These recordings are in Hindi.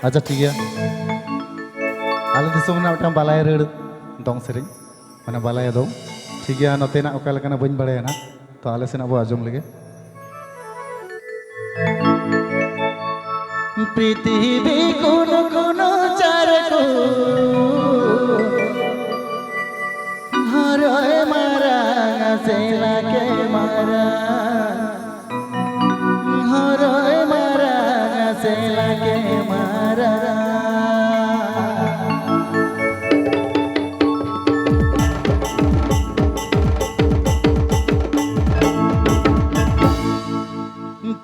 अच्छा ठीक है आले दिसों में ना बालाय रेड दोंग सेरिंग माने बालाय दो ठीक है नोते ना ओका लेकाना बइन बड़े ना तो आले से ना वो आजम लगे पृथ्वी कोनो कोनो चार को हरोए मारा से लाके मारा हरोए मारा से लाके मारा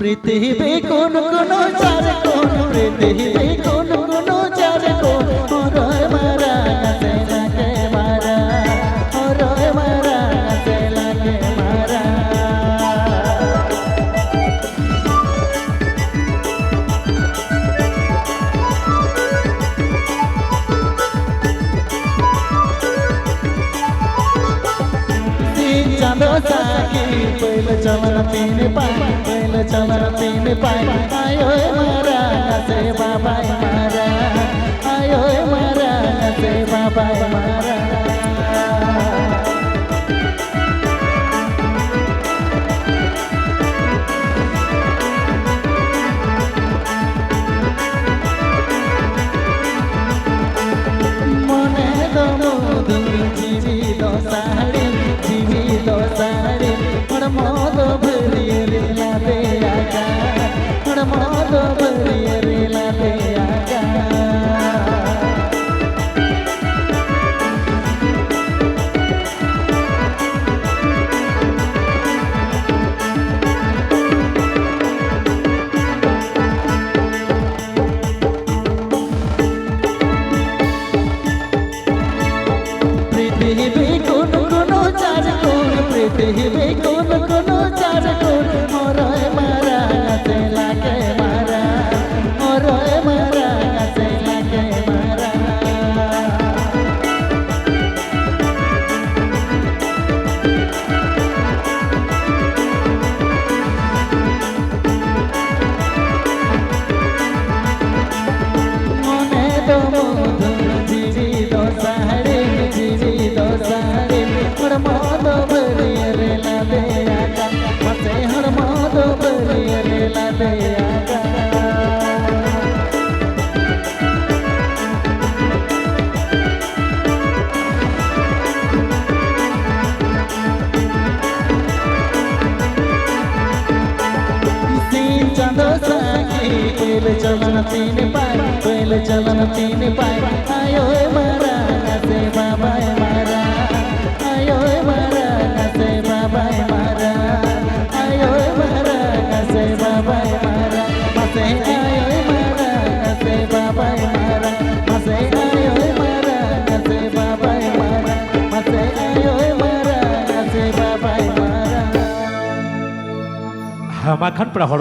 पृथ्वी कोनो कोनो चार कोन पृथ्वी कोनो कोनो चार कोन हरोए मारा से लाके मारा हरोए मारा से लाके मारा चांदो साकी पहले चमन तीन पाई पहले चमन तीन पाई आयो मारा से बाबा मारा आयो मारा से बाबा मारा मने दो मोदू जीवी दो साड़ी मोदो भरिए रेला दे आगा मोदो भरिए रेला दे आगा पृथ्वी कोनो कोनो चार कोन पृथ्वी कोनो कोनो चार कोन हरोए मारा से लाके मारा हरोए मारा से लाके मारा मने दो मोदू जीवी दो साड़ी जीवी दो साड़ी मोदो भरिए रेला दे आगा मसे हर मोदो भरिए रेला दे आगा चांदो साकी पहले चलन तीन पाई पहले चलन तीन पाई आयो मारा से बाबा मारा आयो मारा से बाबा मारा आयो मारा से बाबा मारा मसे आयो मारा से बाबा मारा मसे आयो मारा से बाबा मारा मसे आयो मारा से बाबा मारा हमाखन प्रहर